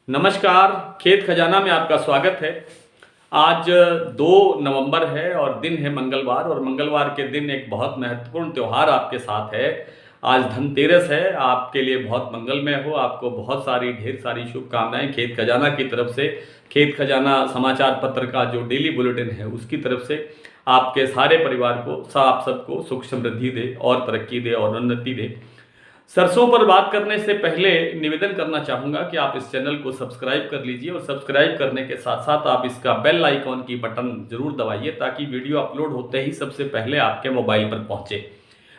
नमस्कार। खेत खजाना में आपका स्वागत है। आज 2 नवंबर है और दिन है मंगलवार, और मंगलवार के दिन एक बहुत महत्वपूर्ण त्यौहार आपके साथ है। आज धनतेरस है। आपके लिए बहुत मंगलमय हो। आपको बहुत सारी ढेर सारी शुभकामनाएं खेत खजाना की तरफ से। खेत खजाना समाचार पत्र का जो डेली बुलेटिन है उसकी तरफ से आपके सारे परिवार को, आप सबको सुख समृद्धि दे और तरक्की दे और उन्नति दे। सरसों पर बात करने से पहले निवेदन करना चाहूँगा कि आप इस चैनल को सब्सक्राइब कर लीजिए, और सब्सक्राइब करने के साथ साथ आप इसका बेल आइकॉन की बटन जरूर दबाइए ताकि वीडियो अपलोड होते ही सबसे पहले आपके मोबाइल पर पहुँचे।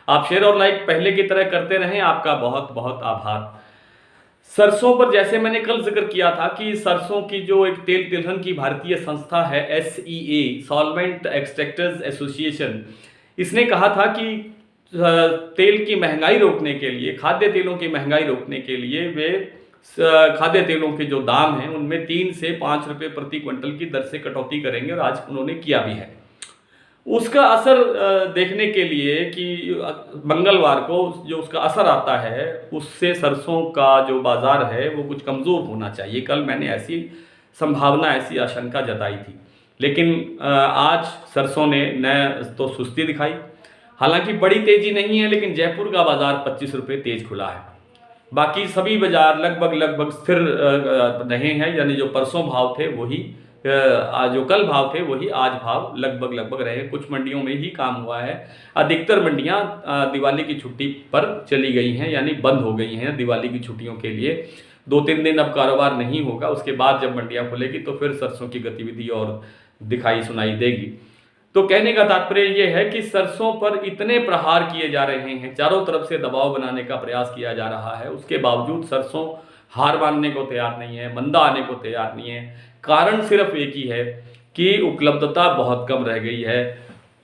आप शेयर और लाइक पहले की तरह करते रहें। आपका बहुत बहुत आभार। सरसों पर जैसे मैंने कल जिक्र किया था कि सरसों की जो एक तेल तिलहन की भारतीय संस्था है SEA, सॉल्वेंट एक्सट्रैक्टर्स एसोसिएशन, इसने कहा था कि तेल की महंगाई रोकने के लिए, खाद्य तेलों की महंगाई रोकने के लिए वे खाद्य तेलों के जो दाम हैं उनमें 3 से 5 रुपए प्रति क्विंटल की दर से कटौती करेंगे, और आज उन्होंने किया भी है। उसका असर देखने के लिए कि मंगलवार को जो उसका असर आता है उससे सरसों का जो बाजार है वो कुछ कमज़ोर होना चाहिए। कल मैंने ऐसी संभावना, ऐसी आशंका जताई थी, लेकिन आज सरसों ने न तो सुस्ती दिखाई। हालांकि बड़ी तेजी नहीं है, लेकिन जयपुर का बाजार 25 रुपये तेज खुला है। बाकी सभी बाजार लगभग स्थिर रहे हैं, यानी जो परसों भाव थे वही, जो कल भाव थे वही आज भाव लगभग रहे। कुछ मंडियों में ही काम हुआ है। अधिकतर मंडियां दिवाली की छुट्टी पर चली गई हैं, यानी बंद हो गई हैं दिवाली की छुट्टियों के लिए। 2-3 दिन अब कारोबार नहीं होगा। उसके बाद जब मंडियां खुलेगी तो फिर सरसों की गतिविधि और दिखाई सुनाई देगी। तो कहने का तात्पर्य यह है कि सरसों पर इतने प्रहार किए जा रहे हैं, चारों तरफ से दबाव बनाने का प्रयास किया जा रहा है, उसके बावजूद सरसों हार मानने को तैयार नहीं है, मंदा आने को तैयार नहीं है। कारण सिर्फ एक ही है कि उपलब्धता बहुत कम रह गई है।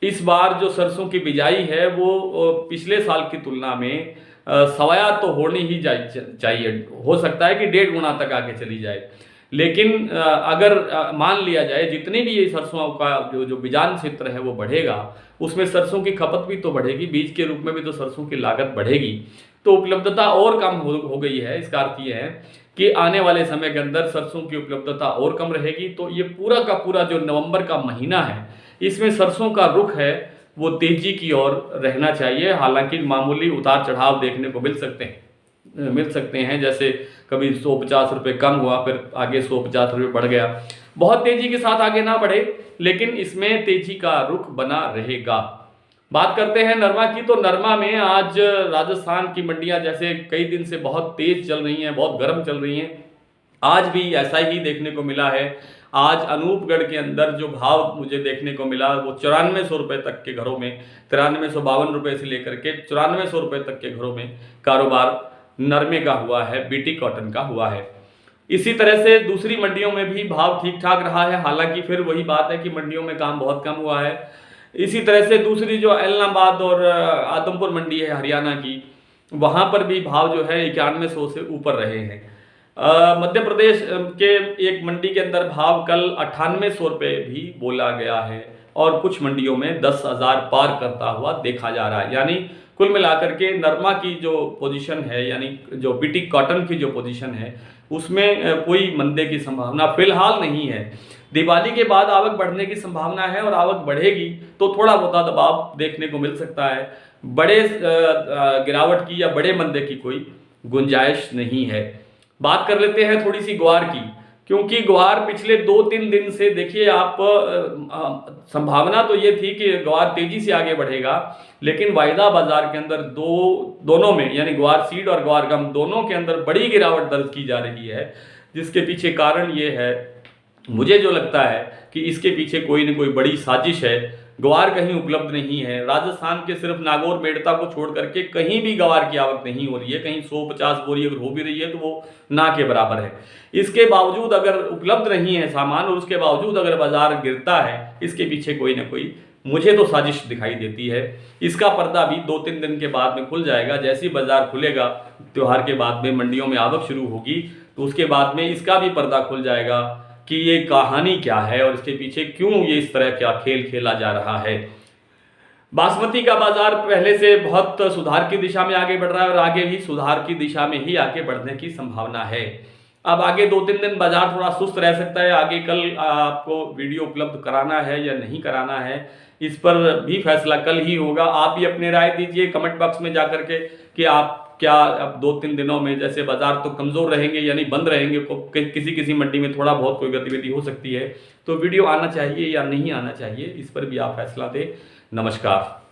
इस बार जो सरसों की बिजाई है वो पिछले साल की तुलना में सवाया तो होनी ही चाहिए। हो सकता है कि 1.5 गुना तक आगे चली जाए, लेकिन अगर मान लिया जाए जितनी भी ये सरसों का जो बीजान क्षेत्र है वो बढ़ेगा, उसमें सरसों की खपत भी तो बढ़ेगी, बीज के रूप में भी तो सरसों की लागत बढ़ेगी, तो उपलब्धता और कम हो गई है। इसका अर्थ ये है कि आने वाले समय के अंदर सरसों की उपलब्धता और कम रहेगी। तो ये पूरा का पूरा जो नवंबर का महीना है, इसमें सरसों का रुख है वो तेजी की ओर रहना चाहिए। हालांकि मामूली उतार चढ़ाव देखने को मिल सकते हैं, जैसे कभी 150 रुपये कम हुआ, फिर आगे 150 रुपये बढ़ गया। बहुत तेजी के साथ आगे ना बढ़े, लेकिन इसमें तेजी का रुख बना रहेगा। बात करते हैं नरमा की। तो नरमा में आज राजस्थान की मंडियां जैसे कई दिन से बहुत तेज चल रही हैं, बहुत गर्म चल रही हैं, आज भी ऐसा ही देखने को मिला है। आज अनूपगढ़ के अंदर जो भाव मुझे देखने को मिला वो 9400 रुपये तक के घरों में, 9352 रुपये से लेकर के 9400 रुपये तक के घरों में कारोबार नरमे का हुआ है, बीटी कॉटन का हुआ है। इसी तरह से दूसरी मंडियों में भी भाव ठीक ठाक रहा है। हालांकि फिर वही बात है कि मंडियों में काम बहुत कम हुआ है। इसी तरह से दूसरी जो एलनाबाद और आदमपुर मंडी है हरियाणा की, वहाँ पर भी भाव जो है 9100 से ऊपर रहे हैं। मध्य प्रदेश के एक मंडी के अंदर भाव कल 9800 रुपये भी बोला गया है, और कुछ मंडियों में 10,000 पार करता हुआ देखा जा रहा है। यानी कुल मिलाकर के नरमा की जो पोजीशन है, यानी जो बीटी कॉटन की जो पोजीशन है, उसमें कोई मंदे की संभावना फिलहाल नहीं है। दिवाली के बाद आवक बढ़ने की संभावना है, और आवक बढ़ेगी तो थोड़ा बहुत दबाव देखने को मिल सकता है। बड़े गिरावट की या बड़े मंदे की कोई गुंजाइश नहीं है। बात कर लेते हैं थोड़ी सी ग्वार की, क्योंकि ग्वार पिछले 2-3 दिन से देखिए आप, संभावना तो ये थी कि ग्वार तेजी से आगे बढ़ेगा, लेकिन वायदा बाजार के अंदर दोनों में, यानी ग्वार सीड और ग्वार गम दोनों के अंदर बड़ी गिरावट दर्ज की जा रही है। जिसके पीछे कारण ये है, मुझे जो लगता है कि इसके पीछे कोई न कोई बड़ी साजिश है। ग्वार कहीं उपलब्ध नहीं है। राजस्थान के सिर्फ नागौर मेड़ता को छोड़ करके कहीं भी ग्वार की आवक नहीं हो रही है। कहीं 150 बोरी अगर हो भी रही है तो वो ना के बराबर है। इसके बावजूद अगर उपलब्ध नहीं है सामान, और उसके बावजूद अगर बाजार गिरता है, इसके पीछे कोई ना कोई मुझे तो साजिश दिखाई देती है। इसका पर्दा भी 2-3 दिन के बाद में खुल जाएगा। जैसे ही बाजार खुलेगा, त्योहार के बाद में मंडियों में आवक शुरू होगी, तो उसके बाद में इसका भी पर्दा खुल जाएगा कि ये कहानी क्या है और इसके पीछे क्यों ये इस तरह का खेल खेला जा रहा है। बासमती का बाजार पहले से बहुत सुधार की दिशा में आगे बढ़ रहा है, और आगे भी सुधार की दिशा में ही आगे बढ़ने की संभावना है। अब आगे 2-3 दिन बाजार थोड़ा सुस्त रह सकता है, आगे कल आपको वीडियो उपलब्ध कराना है या नहीं कराना है, इस पर भी फैसला कल ही होगा। आप भी अपनी राय दीजिए कमेंट बॉक्स में जाकर के कि आप क्या अब 2-3 दिनों में, जैसे बाजार तो कमज़ोर रहेंगे यानी बंद रहेंगे, किसी किसी मंडी में थोड़ा बहुत कोई गतिविधि हो सकती है, तो वीडियो आना चाहिए या नहीं आना चाहिए, इस पर भी आप फैसला दें। नमस्कार।